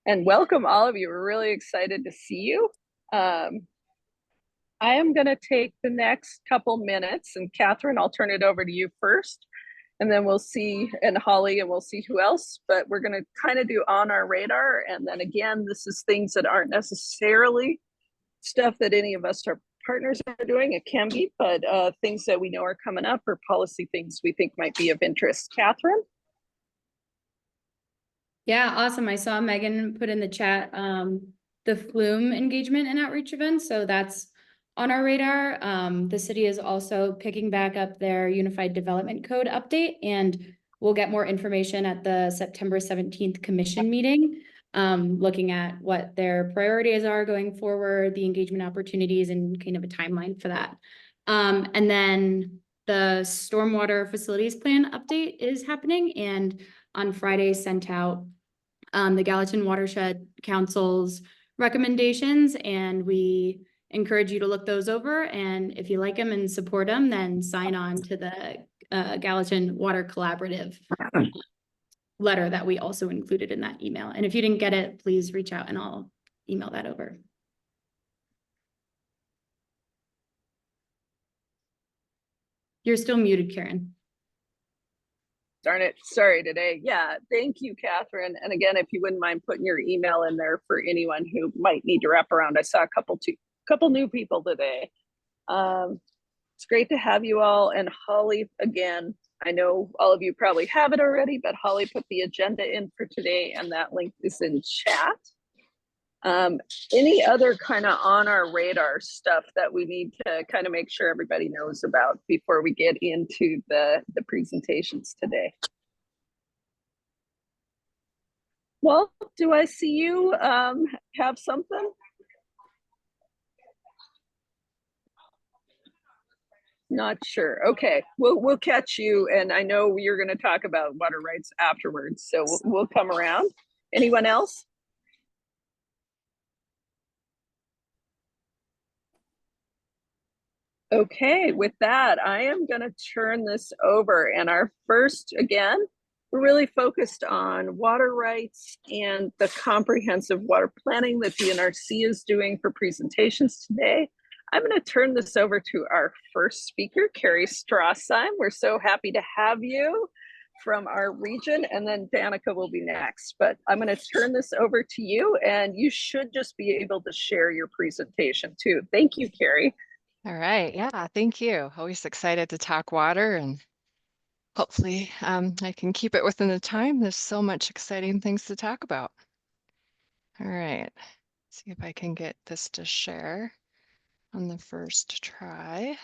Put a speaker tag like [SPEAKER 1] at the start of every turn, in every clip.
[SPEAKER 1] And welcome all of you. We're really excited to see you. Um, I am going to take the next couple minutes, and Catherine, I'll turn it over to you first, and then we'll see, and Holly, and we'll see who else. But we're going to kind of do on our radar. And then again, this is things that aren't necessarily stuff that any of us, our partners, are doing. It can be, but things that we know are coming up or policy things we think might be of interest. Catherine?
[SPEAKER 2] Yeah, awesome. I saw Megan put in the chat the Flume engagement and outreach event. So that's on our radar. The city is also picking back up their Unified Development Code update, and we'll get more information at the September 17th commission meeting, looking at what their priorities are going forward, the engagement opportunities, and kind of a timeline for that. And then the stormwater facilities plan update is happening, and on Friday sent out the Gallatin Watershed Council's recommendations, and we encourage you to look those over. And if you like them and support them, then sign on to the Gallatin Water Collaborative letter that we also included in that email. And if you didn't get it, please reach out and I'll email that over. You're still muted, Karen.
[SPEAKER 1] Darn it. Sorry today. Yeah. Thank you, Catherine. And again, if you wouldn't mind putting your email in there for anyone who might need to wrap around. I saw a couple new people today. It's great to have you all. And Holly, again, I know all of you probably have it already, but Holly put the agenda in for today and that link is in chat. Any other kind of on our radar stuff that we need to kind of make sure everybody knows about before we get into the presentations today? Well, do I see you have something? Not sure. Okay, we'll catch you, and I know you're going to talk about water rights afterwards, so we'll come around. Anyone else? Okay, with that, I am going to turn this over. And our first, again, we're really focused on water rights and the comprehensive water planning that DNRC is doing for presentations today. I'm going to turn this over to our first speaker, Carrie Strassheim. We're so happy to have you from our region, and then Danica will be next. But I'm going to turn this over to you, and you should just be able to share your presentation too. Thank you, Carrie.
[SPEAKER 3] All right. Yeah, thank you. Always excited to talk water, and hopefully I can keep it within the time. There's so much exciting things to talk about. All right. See if I can get this to share on the first try.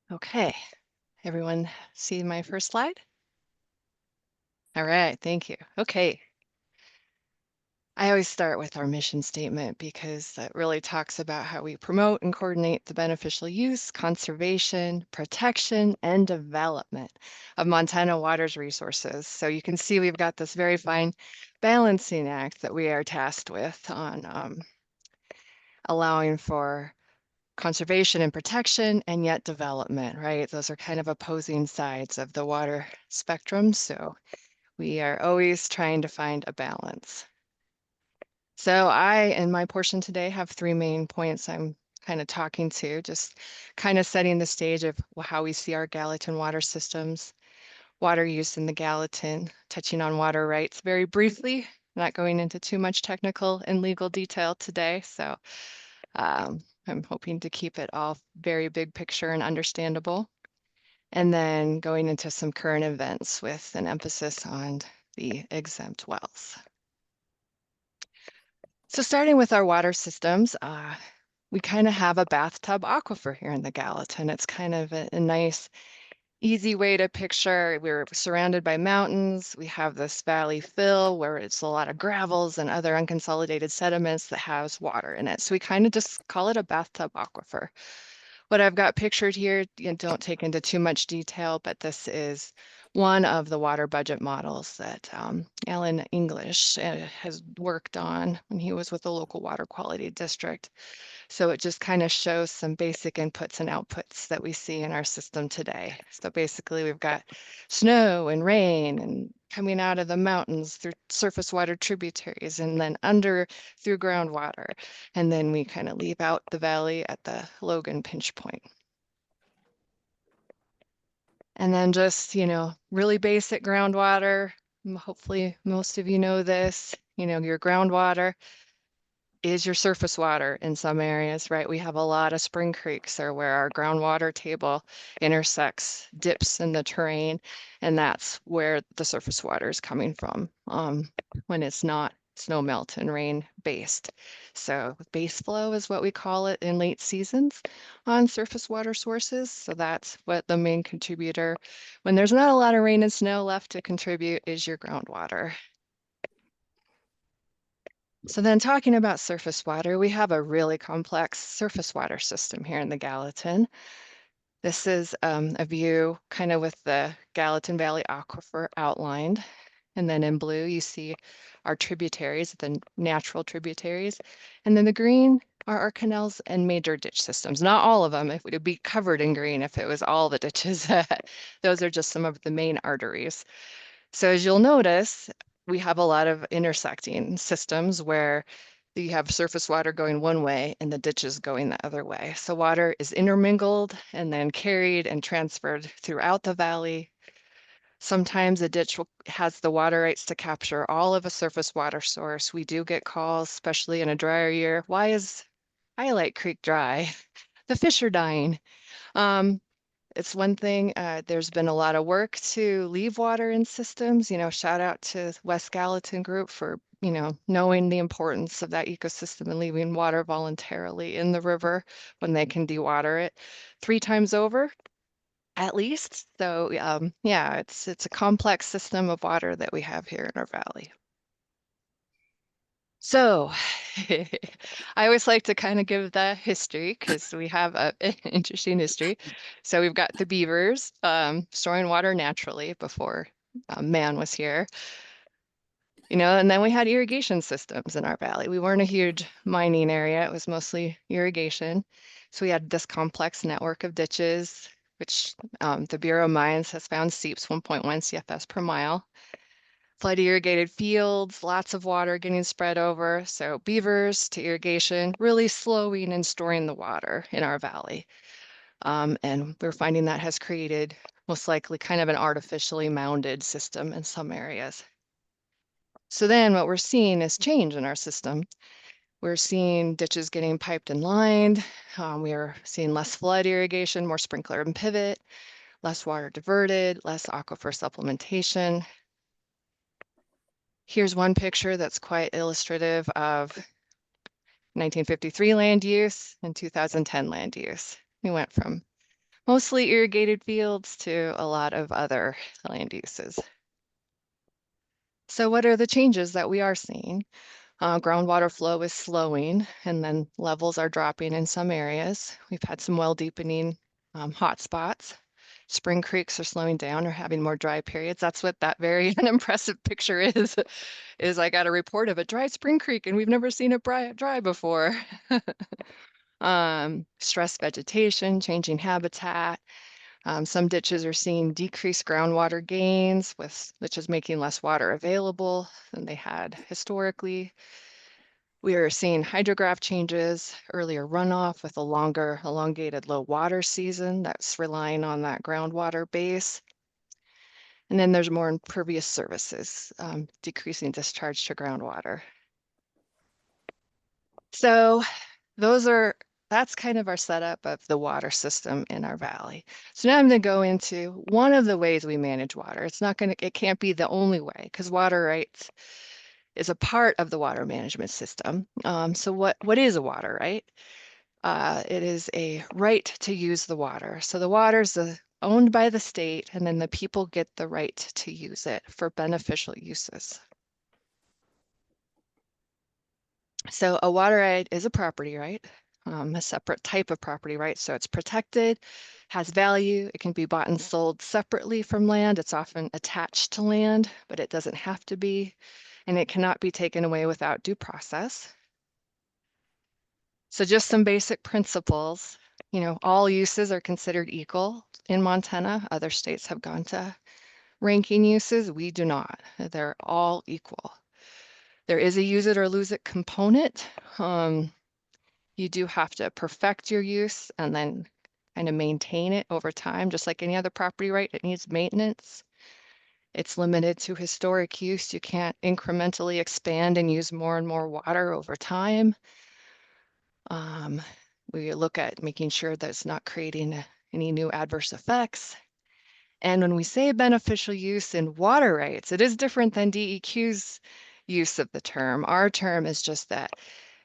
[SPEAKER 3] Okay. Everyone see my first slide? All right. Thank you. Okay. I always start with our mission statement because that really talks about how we promote and coordinate the beneficial use, conservation, protection, and development of Montana water's resources. So you can see we've got this very fine balancing act that we are tasked with on allowing for conservation and protection and yet development, right? Those are kind of opposing sides of the water spectrum. So we are always trying to find a balance. So I, in my portion today, have three main points I'm kind of talking to, just kind of setting the stage of how we see our Gallatin water systems, water use in the Gallatin, touching on water rights very briefly, not going into too much technical and legal detail today. So I'm hoping to keep it all very big picture and understandable. And then going into some current events with an emphasis on the exempt wells. So starting with our water systems, we kind of have a bathtub aquifer here in the Gallatin. It's kind of a nice, easy way to picture. We're surrounded by mountains. We have this valley fill where it's a lot of gravels and other unconsolidated sediments that has water in it. So we kind of just call it a bathtub aquifer. What I've got pictured here, don't take into too much detail, but this is one of the water budget models that Alan English has worked on when he was with the local water quality district. So it just kind of shows some basic inputs and outputs that we see in our system today. So basically we've got snow and rain and coming out of the mountains through surface water tributaries and then under through groundwater. And then we kind of leave out the valley at the Logan pinch point. And then just, really basic groundwater. Hopefully most of you know this, your groundwater is your surface water in some areas, right? We have a lot of spring creeks or where our groundwater table intersects, dips in the terrain, and that's where the surface water is coming from when it's not snow melt and rain based. So base flow is what we call it in late seasons on surface water sources. So that's what the main contributor, when there's not a lot of rain and snow left to contribute, is your groundwater. So then talking about surface water, we have a really complex surface water system here in the Gallatin. This is a view kind of with the Gallatin Valley Aquifer outlined. And then in blue, you see our tributaries, the natural tributaries. And then the green are our canals and major ditch systems. Not all of them, it would be covered in green if it was all the ditches. Those are just some of the main arteries. So as you'll notice, we have a lot of intersecting systems where you have surface water going one way and the ditches going the other way. So water is intermingled and then carried and transferred throughout the valley. Sometimes a ditch has the water rights to capture all of a surface water source. We do get calls, especially in a drier year. Why is Highlight Creek dry? The fish are dying. It's one thing, there's been a lot of work to leave water in systems, shout out to West Gallatin Group for, knowing the importance of that ecosystem and leaving water voluntarily in the river when they can dewater it 3 times over, at least. So yeah, it's a complex system of water that we have here in our valley. So I always like to kind of give the history because we have an interesting history. So we've got the beavers storing water naturally before man was here. And then we had irrigation systems in our valley. We weren't a huge mining area. It was mostly irrigation. So we had this complex network of ditches, which the Bureau of Mines has found seeps 1.1 CFS per mile. Flood irrigated fields, lots of water getting spread over. So beavers to irrigation, really slowing and storing the water in our valley. And we're finding that has created most likely kind of an artificially mounded system in some areas. So then what we're seeing is change in our system. We're seeing ditches getting piped and lined. We are seeing less flood irrigation, more sprinkler and pivot, less water diverted, less aquifer supplementation. Here's one picture that's quite illustrative of 1953 land use and 2010 land use. We went from mostly irrigated fields to a lot of other land uses. So what are the changes that we are seeing? Groundwater flow is slowing and then levels are dropping in some areas. We've had some well deepening hotspots. Spring creeks are slowing down or having more dry periods. That's what that very unimpressive picture is I got a report of a dry spring creek and we've never seen it dry before. Stress vegetation, changing habitat. Some ditches are seeing decreased groundwater gains, which is making less water available than they had historically. We are seeing hydrograph changes, earlier runoff with a longer elongated low water season that's relying on that groundwater base. And then there's more impervious services, decreasing discharge to groundwater. So that's kind of our setup of the water system in our valley. So now I'm going to go into one of the ways we manage water. It can't be the only way because water rights is a part of the water management system. So what is a water right? It is a right to use the water. So the water is owned by the state, and then the people get the right to use it for beneficial uses. So a water right is a property right. a separate type of property right. So it's protected, has value. It can be bought and sold separately from land. It's often attached to land, but it doesn't have to be. And it cannot be taken away without due process. So just some basic principles. You know, all uses are considered equal in Montana. Other states have gone to ranking uses. We do not. They're all equal. There is a use it or lose it component. You do have to perfect your use and then kind of maintain it over time, just like any other property right. It needs maintenance. It's limited to historic use. You can't incrementally expand and use more and more water over time. We look at making sure that it's not creating any new adverse effects. And when we say beneficial use in water rights, it is different than DEQ's use of the term. Our term is just that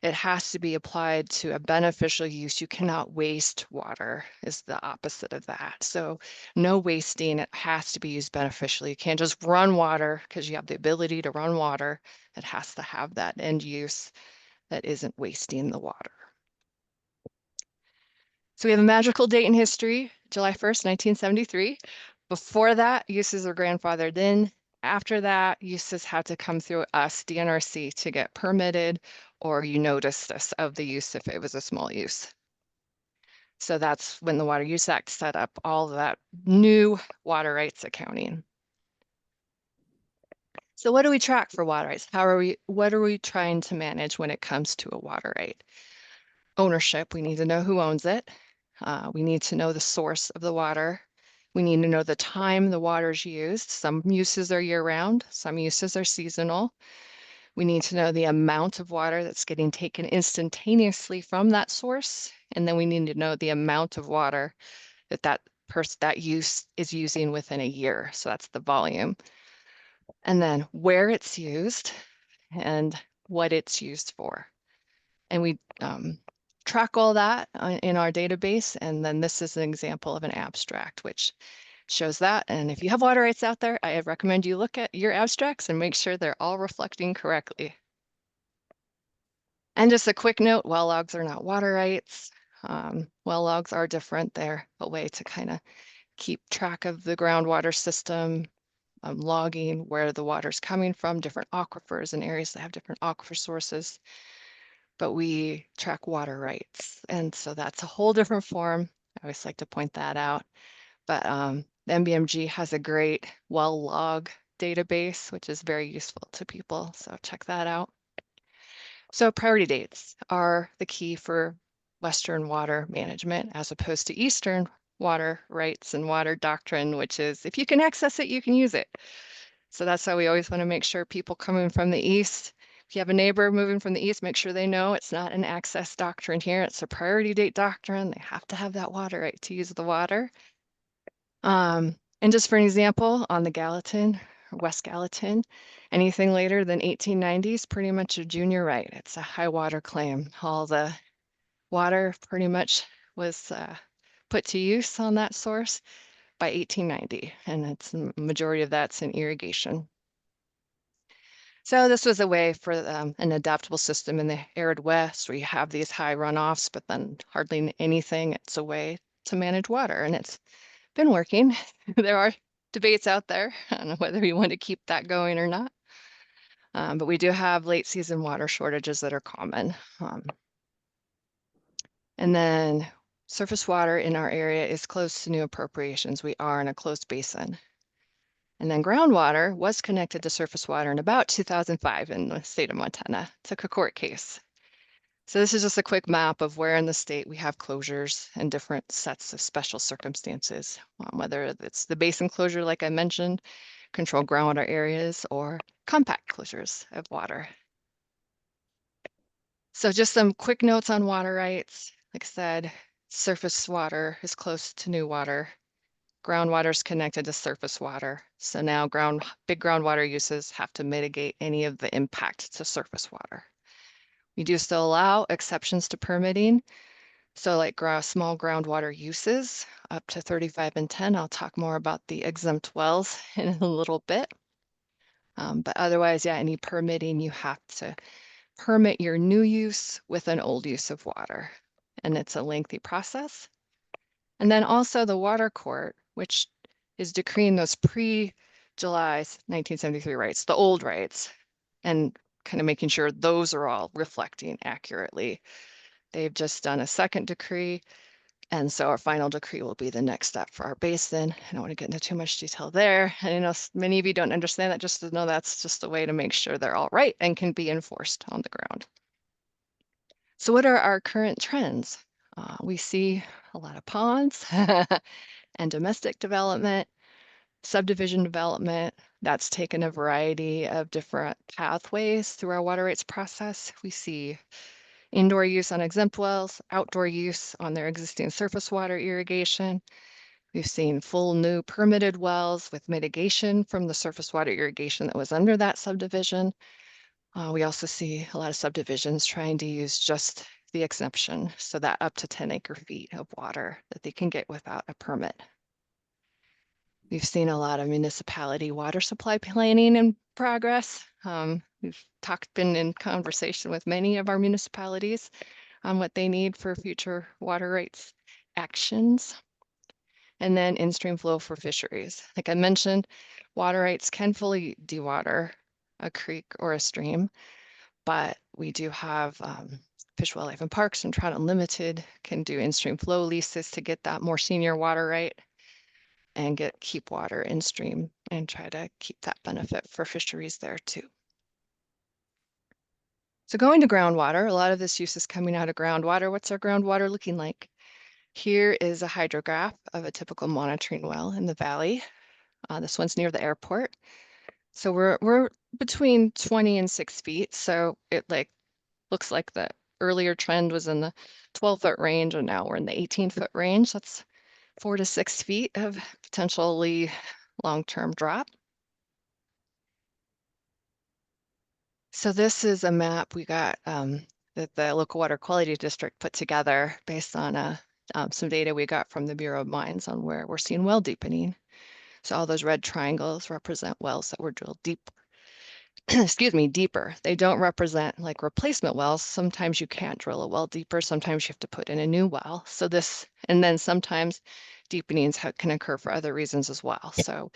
[SPEAKER 3] it has to be applied to a beneficial use. You cannot waste water is the opposite of that. So no wasting, it has to be used beneficially. You can't just run water because you have the ability to run water. It has to have that end use that isn't wasting the water. So we have a magical date in history, July 1st, 1973. Before that, uses are grandfathered in. After that, uses had to come through us, DNRC, to get permitted, or you notice this of the use if it was a small use. So that's when the Water Use Act set up all of that new water rights accounting. So what do we track for water rights? What are we trying to manage when it comes to a water right? Ownership, we need to know who owns it. We need to know the source of the water. We need to know the time the water is used. Some uses are year-round, some uses are seasonal. We need to know the amount of water that's getting taken instantaneously from that source. And then we need to know the amount of water that use is using within a year. So that's the volume. And then where it's used and what it's used for. And we track all that in our database. And then this is an example of an abstract, which shows that. And if you have water rights out there, I recommend you look at your abstracts and make sure they're all reflecting correctly. And just a quick note, well logs are not water rights. Well logs are different. They're a way to kind of keep track of the groundwater system, logging where the water's coming from, different aquifers and areas that have different aquifer sources. But we track water rights. And so that's a whole different form. I always like to point that out. But the MBMG has a great well log database, which is very useful to people. So check that out. So priority dates are the key for Western water management as opposed to Eastern water rights and water doctrine, which is if you can access it, you can use it. So that's why we always want to make sure people coming from the East, if you have a neighbor moving from the East, make sure they know it's not an access doctrine here. It's a priority date doctrine. They have to have that water right to use the water. And just for an example, on the Gallatin, West Gallatin, anything later than 1890 is pretty much a junior right. It's a high water claim. All the water pretty much was put to use on that source by 1890, and it's the majority of that's in irrigation. So this was a way for an adaptable system in the arid West where you have these high runoffs, but then hardly anything. It's a way to manage water, and it's been working. There are debates out there on whether we want to keep that going or not. But we do have late season water shortages that are common. And then surface water in our area is close to new appropriations. We are in a closed basin. And then groundwater was connected to surface water in about 2005 in the state of Montana. Took a court case. So this is just a quick map of where in the state we have closures and different sets of special circumstances, whether it's the basin closure, like I mentioned, controlled groundwater areas, or compact closures of water. So just some quick notes on water rights. Like I said, surface water is close to new water. Groundwater is connected to surface water. So now big groundwater uses have to mitigate any of the impact to surface water. We do still allow exceptions to permitting. So like small groundwater uses up to 35 and 10. I'll talk more about the exempt wells in a little bit. But otherwise, yeah, any permitting, you have to permit your new use with an old use of water. and it's a lengthy process. And then also the Water Court, which is decreeing those pre-July 1973 rights, the old rights, and kind of making sure those are all reflecting accurately. They've just done a second decree, and so our final decree will be the next step for our basin. I don't want to get into too much detail there. And I know many of you don't understand that, just to know that's just a way to make sure they're all right and can be enforced on the ground. So what are our current trends? We see a lot of ponds and domestic development, subdivision development. That's taken a variety of different pathways through our water rights process. We see indoor use on exempt wells, outdoor use on their existing surface water irrigation. We've seen full new permitted wells with mitigation from the surface water irrigation that was under that subdivision. We also see a lot of subdivisions trying to use just the exemption, so that up to 10 acre-feet of water that they can get without a permit. We've seen a lot of municipality water supply planning in progress. We've been in conversation with many of our municipalities on what they need for future water rights actions. And then in-stream flow for fisheries. Like I mentioned, water rights can fully dewater a creek or a stream, but we do have Fish, Wildlife, and Parks and Trout Unlimited can do in-stream flow leases to get that more senior water right and keep water in stream and try to keep that benefit for fisheries there too. So going to groundwater, a lot of this use is coming out of groundwater. What's our groundwater looking like? Here is a hydrograph of a typical monitoring well in the valley. This one's near the airport. So we're between 20 and 6 feet. So it looks like the earlier trend was in the 12-foot range, and now we're in the 18-foot range. That's 4 to 6 feet of potentially long-term drop. So this is a map we got that the local water quality district put together based on some data we got from the Bureau of Mines on where we're seeing well deepening. So all those red triangles represent wells that were drilled deep, excuse me, deeper. They don't represent like replacement wells. Sometimes you can't drill a well deeper. Sometimes you have to put in a new well. So this, and then sometimes deepenings can occur for other reasons as well. So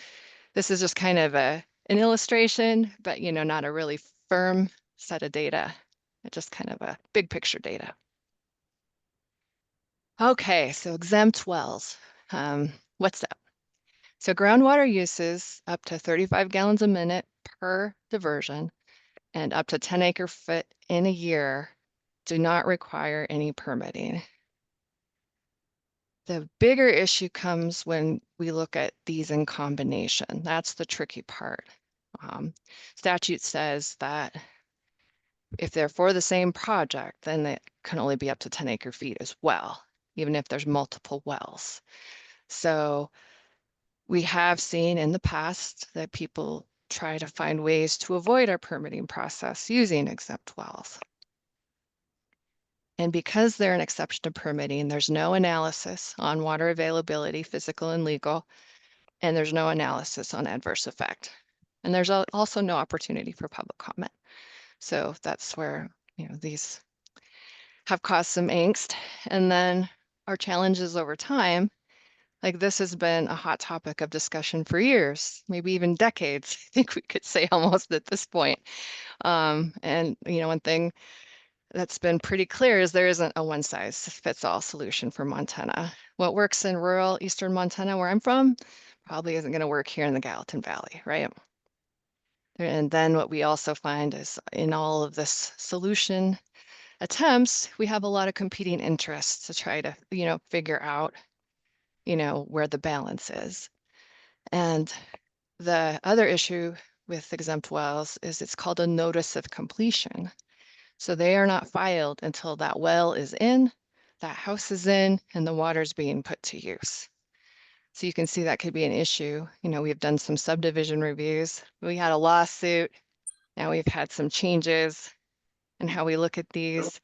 [SPEAKER 3] this is just kind of an illustration, but not a really firm set of data. It's just kind of a big picture data. Okay, so exempt wells. What's that? So groundwater uses up to 35 gallons a minute per diversion and up to 10 acre-foot in a year do not require any permitting. The bigger issue comes when we look at these in combination. That's the tricky part. Statute says that if they're for the same project, then it can only be up to 10 acre-feet as well, even if there's multiple wells. So we have seen in the past that people try to find ways to avoid our permitting process using exempt wells. And because they're an exception to permitting, there's no analysis on water availability, physical and legal, and there's no analysis on adverse effect. And there's also no opportunity for public comment. So that's where, these have caused some angst. And then our challenges over time, like this has been a hot topic of discussion for years, maybe even decades, I think we could say almost at this point. And one thing that's been pretty clear is there isn't a one-size-fits-all solution for Montana. What works in rural eastern Montana, where I'm from, probably isn't going to work here in the Gallatin Valley, right? And then what we also find is in all of this solution attempts, we have a lot of competing interests to try to, figure out, where the balance is. And the other issue with exempt wells is it's called a notice of completion. So they are not filed until that well is in, that house is in, and the water's being put to use. So you can see that could be an issue. We've done some subdivision reviews. We had a lawsuit. Now we've had some changes in how we look at these.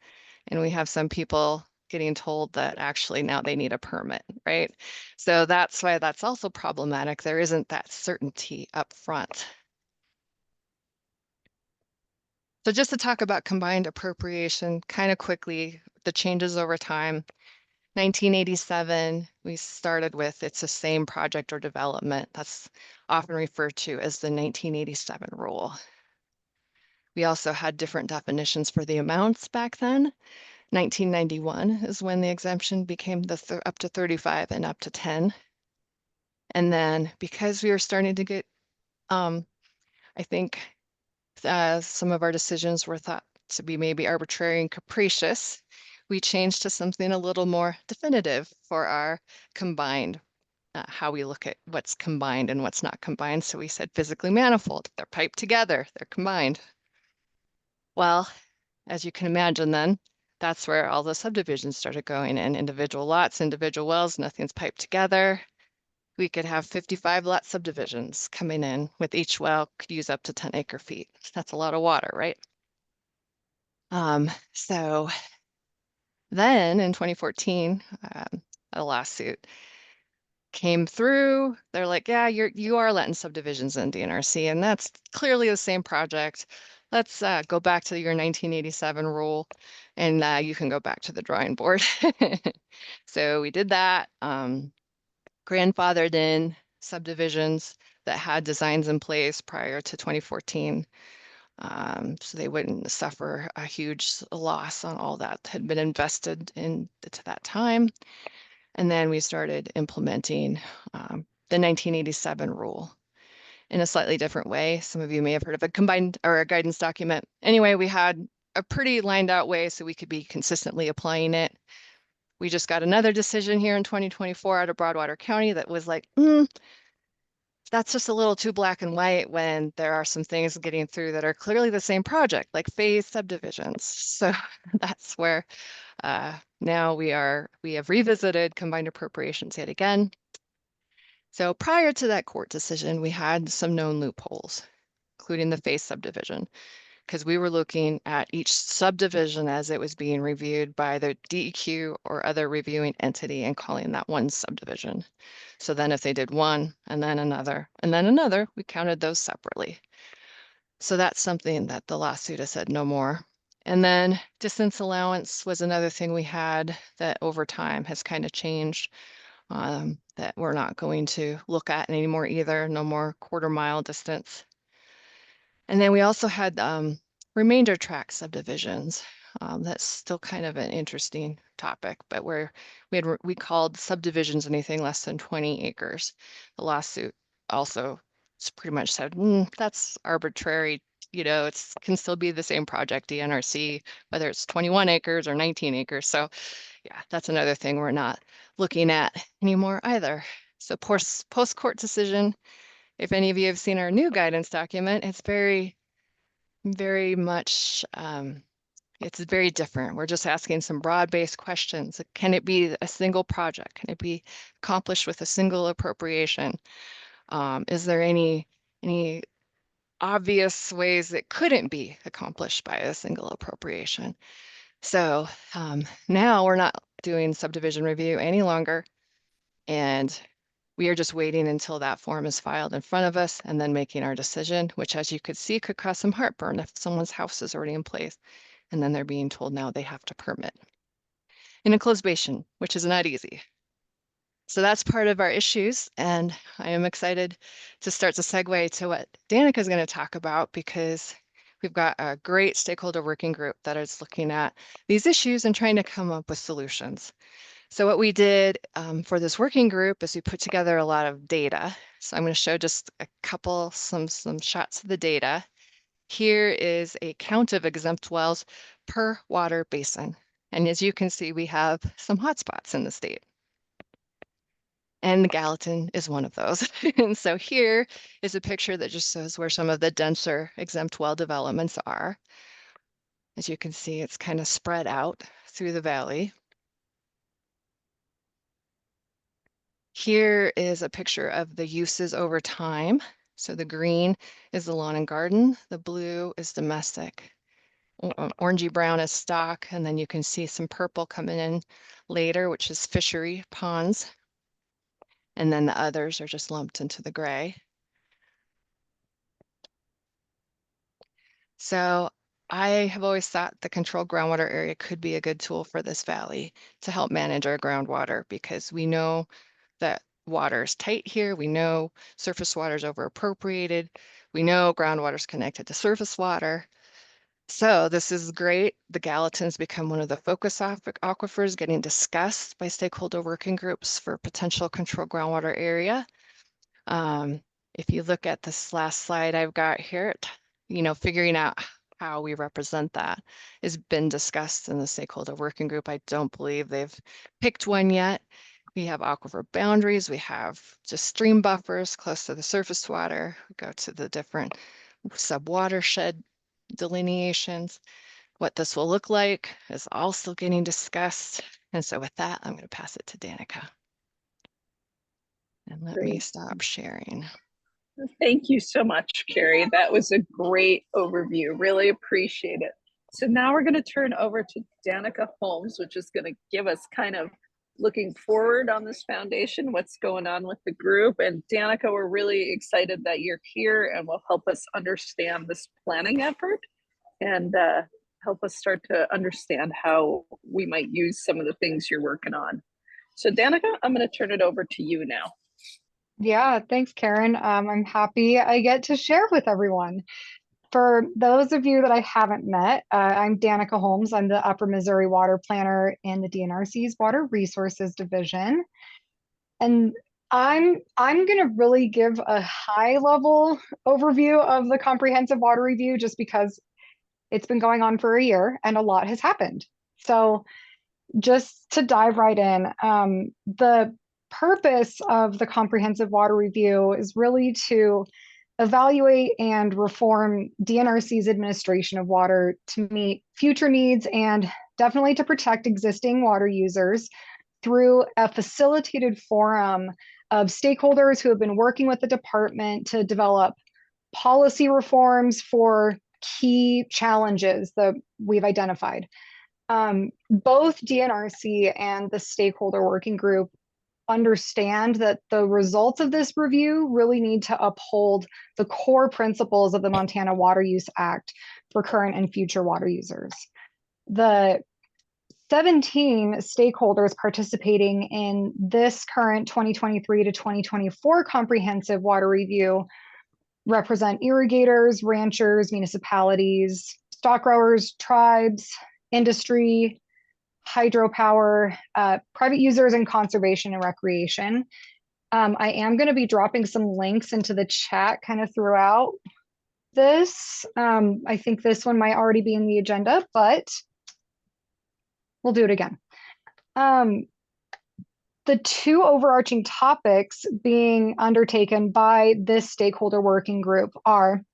[SPEAKER 3] And we have some people getting told that actually now they need a permit, right? So that's why that's also problematic. There isn't that certainty up front. So just to talk about combined appropriation kind of quickly, the changes over time. 1987, we started with it's the same project or development. That's often referred to as the 1987 rule. We also had different definitions for the amounts back then. 1991 is when the exemption became the up to 35 and up to 10. And then because we were starting to get, I think some of our decisions were thought to be maybe arbitrary and capricious, we changed to something a little more definitive for our combined, how we look at what's combined and what's not combined. So we said physically manifold, they're piped together, they're combined. Well, as you can imagine then, that's where all the subdivisions started going in, individual lots, individual wells, nothing's piped together. We could have 55 lot subdivisions coming in with each well could use up to 10 acre feet. That's a lot of water, right? So then in 2014, a lawsuit came through. They're like, yeah, you are letting subdivisions in DNRC, and that's clearly the same project. Let's go back to your 1987 rule, and you can go back to the drawing board. So we did that. Grandfathered in subdivisions that had designs in place prior to 2014. So they wouldn't suffer a huge loss on all that had been invested in to that time. And then we started implementing the 1987 rule in a slightly different way. Some of you may have heard of a combined or a guidance document. Anyway, we had a pretty lined out way so we could be consistently applying it. We just got another decision here in 2024 out of Broadwater County that was like, that's just a little too black and white when there are some things getting through that are clearly the same project, like phase subdivisions. So that's where now we have revisited combined appropriations yet again. So prior to that court decision, we had some known loopholes, including the phase subdivision, because we were looking at each subdivision as it was being reviewed by the DEQ or other reviewing entity and calling that one subdivision. So then if they did one and then another and then another, we counted those separately. So that's something that the lawsuit has said no more. And then distance allowance was another thing we had that over time has kind of changed, that we're not going to look at anymore either. No more quarter mile distance. And then we also had remainder tract subdivisions. That's still kind of an interesting topic, but we called subdivisions anything less than 20 acres. The lawsuit also pretty much said, that's arbitrary. You know, it can still be the same project, DNRC, whether it's 21 acres or 19 acres. So yeah, that's another thing we're not looking at anymore either. So post-court decision, if any of you have seen our new guidance document, it's very much, it's very different. We're just asking some broad-based questions. Can it be a single project? Can it be accomplished with a single appropriation? Is there any obvious ways it couldn't be accomplished by a single appropriation? So now we're not doing subdivision review any longer, and we are just waiting until that form is filed in front of us and then making our decision, which, as you could see, could cause some heartburn if someone's house is already in place and then they're being told now they have to permit in a closed basin, which is not easy. So that's part of our issues, and I am excited to start to segue to what Danica is going to talk about, because we've got a great stakeholder working group that is looking at these issues and trying to come up with solutions. So what we did for this working group is we put together a lot of data. So I'm going to show just a couple, some shots of the data. Here is a count of exempt wells per water basin. And as you can see, we have some hotspots in the state. And the Gallatin is one of those. And so here is a picture that just shows where some of the denser exempt well developments are. As you can see, it's kind of spread out through the valley. Here is a picture of the uses over time. So the green is the lawn and garden, the blue is domestic, orangey brown is stock, and then you can see some purple coming in later, which is fishery ponds. And then the others are just lumped into the gray. So I have always thought the controlled groundwater area could be a good tool for this valley to help manage our groundwater, because we know that water is tight here. We know surface water is over appropriated. We know groundwater is connected to surface water. So this is great. The Gallatin's become one of the focus aquifers getting discussed by stakeholder working groups for potential controlled groundwater area. If you look at this last slide I've got here, figuring out how we represent that has been discussed in the stakeholder working group. I don't believe they've picked one yet. We have aquifer boundaries. We have just stream buffers close to the surface water. We go to the different sub-watershed delineations. What this will look like is all still getting discussed. And so with that, I'm going to pass it to Danica. And let me stop sharing.
[SPEAKER 1] Thank you so much, Carrie. That was a great overview. Really appreciate it. So now we're going to turn over to Danica Holmes, which is going to give us kind of looking forward on this foundation, what's going on with the group. And Danica, we're really excited that you're here and will help us understand this planning effort and help us start to understand how we might use some of the things you're working on. So Danica, I'm going to turn it over to you now.
[SPEAKER 4] Yeah, thanks, Karen. I'm happy I get to share with everyone. For those of you that I haven't met, I'm Danica Holmes. I'm the Upper Missouri Water Planner in the DNRC's Water Resources Division. And I'm going to really give a high-level overview of the Comprehensive Water Review just because it's been going on for a year and a lot has happened. So just to dive right in, the purpose of the Comprehensive Water Review is really to evaluate and reform DNRC's administration of water to meet future needs and definitely to protect existing water users through a facilitated forum of stakeholders who have been working with the department to develop policy reforms for key challenges that we've identified. Both DNRC and the stakeholder working group understand that the results of this review really need to uphold the core principles of the Montana Water Use Act for current and future water users. The 17 stakeholders participating in this current 2023 to 2024 comprehensive water review represent irrigators, ranchers, municipalities, stock growers, tribes, industry, hydropower, private users, and conservation and recreation. I am going to be dropping some links into the chat kind of throughout this. I think this one might already be in the agenda, but we'll do it again. The two overarching topics being undertaken by this stakeholder working group are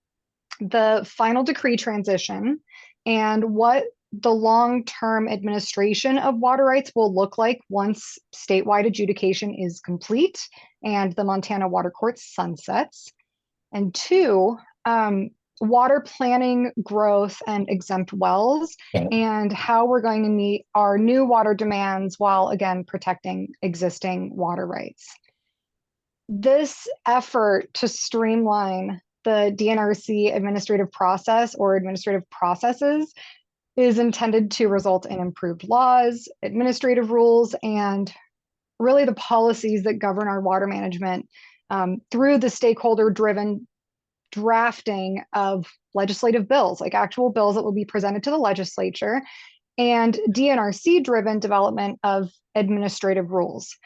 [SPEAKER 4] the final decree transition and what the long-term administration of water rights will look like once statewide adjudication is complete and the Montana Water Court sunsets. And two, water planning, growth, and exempt wells, and how we're going to meet our new water demands while, again, protecting existing water rights. This effort to streamline the DNRC administrative process or administrative processes is intended to result in improved laws, administrative rules, and really the policies that govern our water management through the stakeholder-driven drafting of legislative bills, like actual bills that will be presented to the legislature, and DNRC-driven development of administrative rules.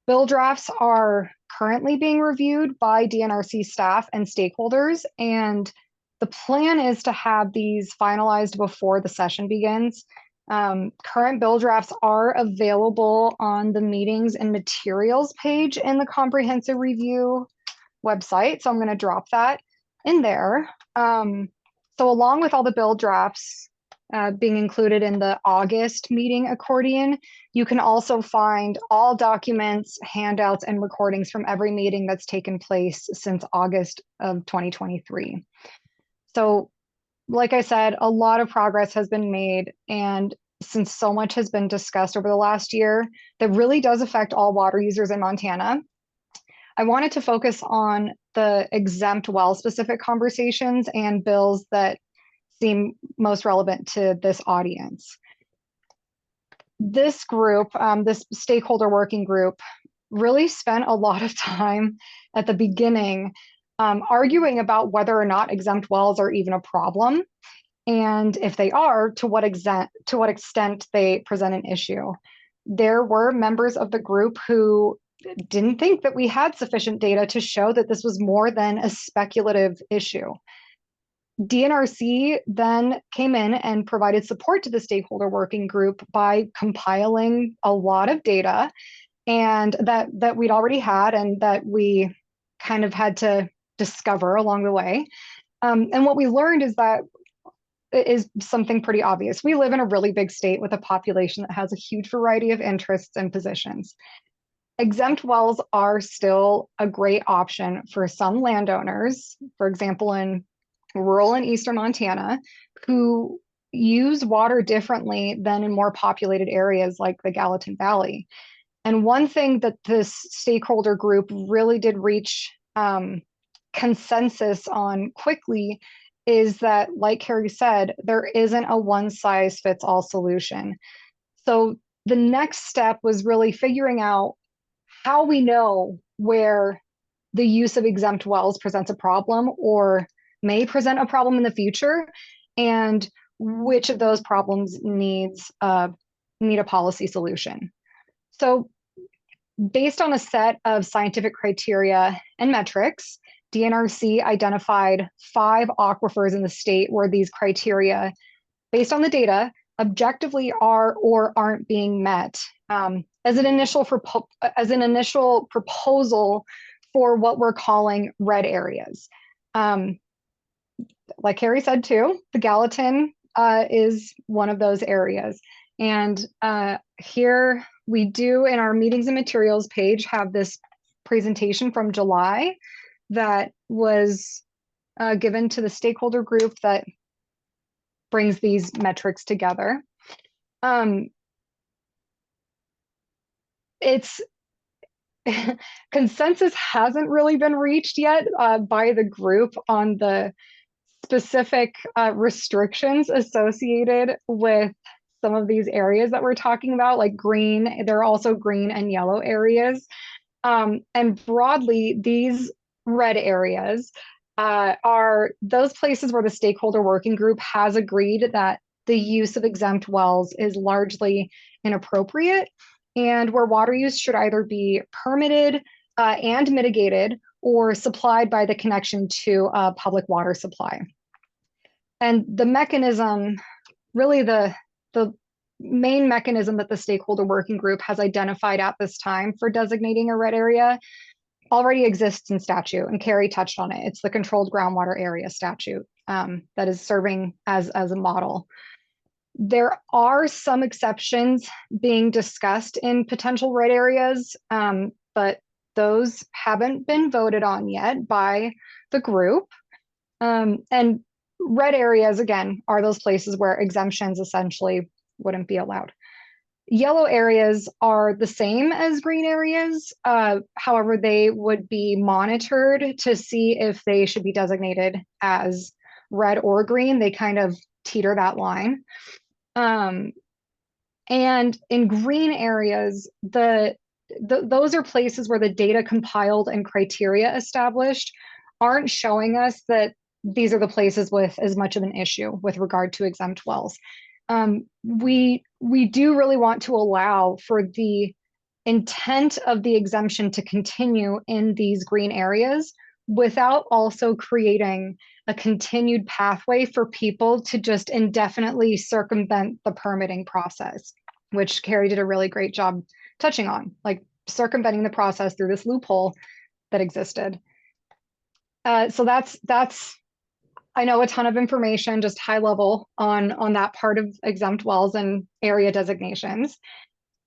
[SPEAKER 4] Bill drafts are currently being reviewed by DNRC staff and stakeholders, and the plan is to have these finalized before the session begins. Current bill drafts are available on the meetings and materials page in the comprehensive review website. So I'm going to drop that in there. So along with all the bill drafts being included in the August meeting accordion, you can also find all documents, handouts, and recordings from every meeting that's taken place since August of 2023. So, like I said, a lot of progress has been made, and since so much has been discussed over the last year that really does affect all water users in Montana, I wanted to focus on the exempt well-specific conversations and bills that seem most relevant to this audience. This group, this stakeholder working group, really spent a lot of time at the beginning arguing about whether or not exempt wells are even a problem, and if they are, to what extent they present an issue. There were members of the group who didn't think that we had sufficient data to show that this was more than a speculative issue. DNRC then came in and provided support to the stakeholder working group by compiling a lot of data and that we'd already had and that we kind of had to discover along the way. And what we learned is something pretty obvious. We live in a really big state with a population that has a huge variety of interests and positions. Exempt wells are still a great option for some landowners, for example, in rural and eastern Montana, who use water differently than in more populated areas like the Gallatin Valley. And one thing that this stakeholder group really did reach consensus on quickly is that, like Carrie said, there isn't a one-size-fits-all solution. So the next step was really figuring out how we know where the use of exempt wells presents a problem or may present a problem in the future, and which of those problems need a policy solution. So based on a set of scientific criteria and metrics, DNRC identified 5 aquifers in the state where these criteria, based on the data, objectively are or aren't being met as an initial proposal for what we're calling red areas. Like Carrie said too, the Gallatin is one of those areas. And here we do, in our meetings and materials page, have this presentation from July that was given to the stakeholder group that brings these metrics together. It's consensus hasn't really been reached yet by the group on the specific restrictions associated with some of these areas that we're talking about, like green. There are also green and yellow areas. And broadly, these red areas are those places where the stakeholder working group has agreed that the use of exempt wells is largely inappropriate, and where water use should either be permitted and mitigated or supplied by the connection to a public water supply. And the mechanism, really the main mechanism that the stakeholder working group has identified at this time for designating a red area already exists in statute, and Carrie touched on it. It's the Controlled Groundwater Area Statute that is serving as a model. There are some exceptions being discussed in potential red areas, but those haven't been voted on yet by the group. And red areas, again, are those places where exemptions essentially wouldn't be allowed. Yellow areas are the same as green areas. However, they would be monitored to see if they should be designated as red or green. They kind of teeter that line. And in green areas, those are places where the data compiled and criteria established aren't showing us that these are the places with as much of an issue with regard to exempt wells. We do really want to allow for the intent of the exemption to continue in these green areas without also creating a continued pathway for people to just indefinitely circumvent the permitting process, which Carrie did a really great job touching on, like circumventing the process through this loophole that existed. So that's I know a ton of information, just high level on that part of exempt wells and area designations.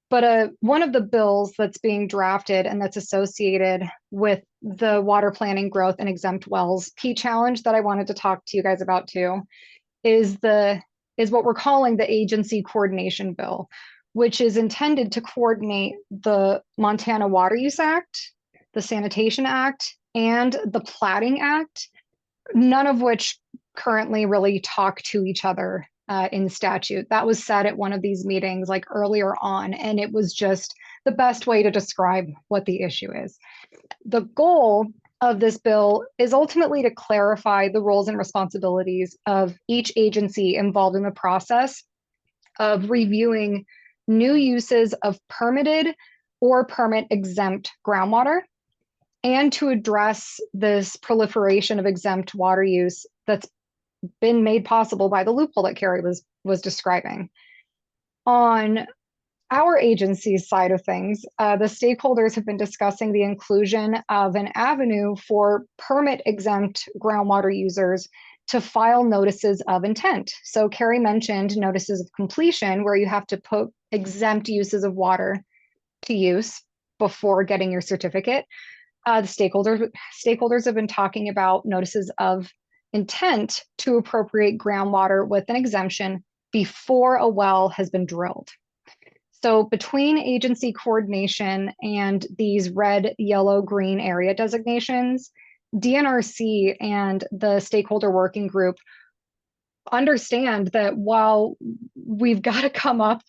[SPEAKER 4] But one of the bills that's being drafted and that's associated with the water planning growth and exempt wells key challenge that I wanted to talk to you guys about too is what we're calling the agency coordination bill, which is intended to coordinate the Montana Water Use Act, the Sanitation Act, and the Platting Act, none of which currently really talk to each other in statute. That was said at one of these meetings like earlier on, and it was just the best way to describe what the issue is. The goal of this bill is ultimately to clarify the roles and responsibilities of each agency involved in the process of reviewing new uses of permitted or permit exempt groundwater, and to address this proliferation of exempt water use that's been made possible by the loophole that Carrie was describing. On our agency's side of things, the stakeholders have been discussing the inclusion of an avenue for permit exempt groundwater users to file notices of intent. So Carrie mentioned notices of completion, where you have to put exempt uses of water to use before getting your certificate. The stakeholders have been talking about notices of intent to appropriate groundwater with an exemption before a well has been drilled. So between agency coordination and these red, yellow, green area designations, DNRC and the stakeholder working group understand that while we've got to come up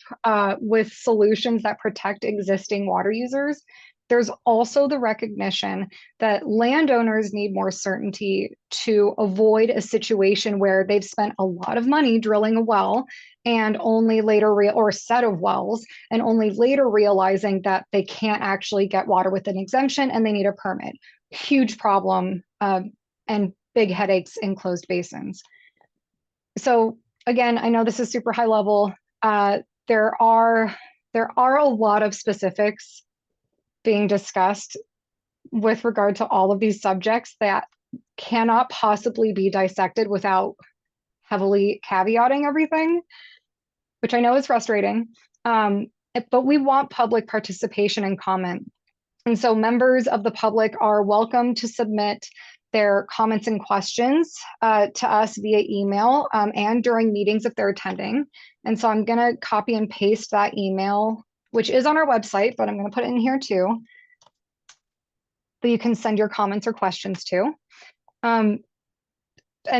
[SPEAKER 4] with solutions that protect existing water users, there's also the recognition that landowners need more certainty to avoid a situation where they've spent a lot of money drilling a well and only later or a set of wells, and only later realizing that they can't actually get water with an exemption and they need a permit. Huge problem and big headaches in closed basins. So again, I know this is super high level. There are a lot of specifics being discussed with regard to all of these subjects that cannot possibly be dissected without heavily caveating everything, which I know is frustrating. But we want public participation and comment. And so members of the public are welcome to submit their comments and questions to us via email and during meetings if they're attending. And so I'm going to copy and paste that email, which is on our website, but I'm going to put it in here too, that you can send your comments or questions to. And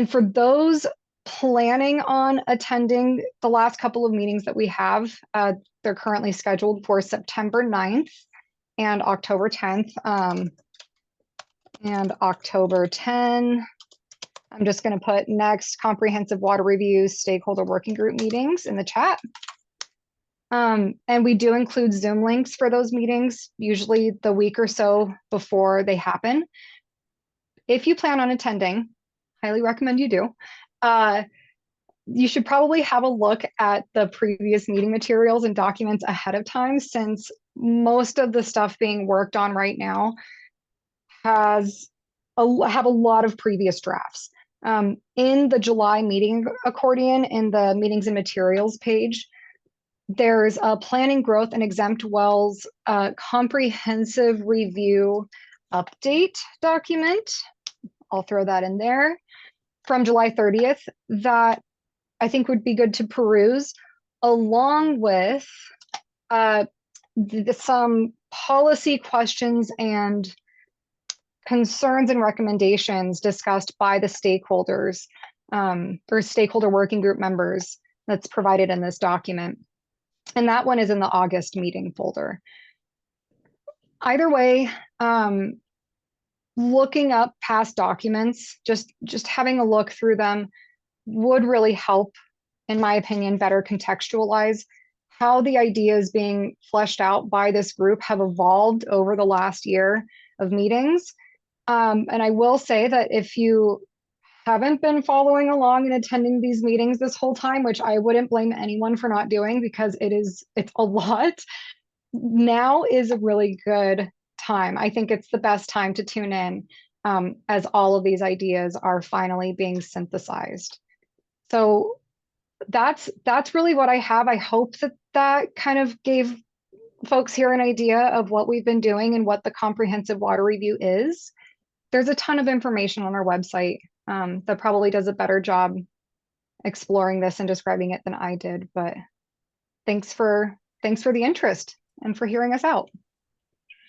[SPEAKER 4] for those planning on attending the last couple of meetings that we have, they're currently scheduled for September 9th and October 10th. And October 10, I'm just going to put next comprehensive water review stakeholder working group meetings in the chat. And we do include Zoom links for those meetings, usually the week or so before they happen. If you plan on attending, highly recommend you do. You should probably have a look at the previous meeting materials and documents ahead of time, since most of the stuff being worked on right now have a lot of previous drafts. In the July meeting accordion, in the meetings and materials page, there's a planning growth and exempt wells comprehensive review update document. I'll throw that in there from July 30th that I think would be good to peruse, along with some policy questions and concerns and recommendations discussed by the stakeholders or stakeholder working group members that's provided in this document. And that one is in the August meeting folder. Either way, looking up past documents, just having a look through them would really help, in my opinion, better contextualize how the ideas being fleshed out by this group have evolved over the last year of meetings. And I will say that if you haven't been following along and attending these meetings this whole time, which I wouldn't blame anyone for not doing because it's a lot, now is a really good time. I think it's the best time to tune in as all of these ideas are finally being synthesized. So that's really what I have. I hope that kind of gave folks here an idea of what we've been doing and what the comprehensive water review is. There's a ton of information on our website that probably does a better job exploring this and describing it than I did, but thanks for the interest and for hearing us out.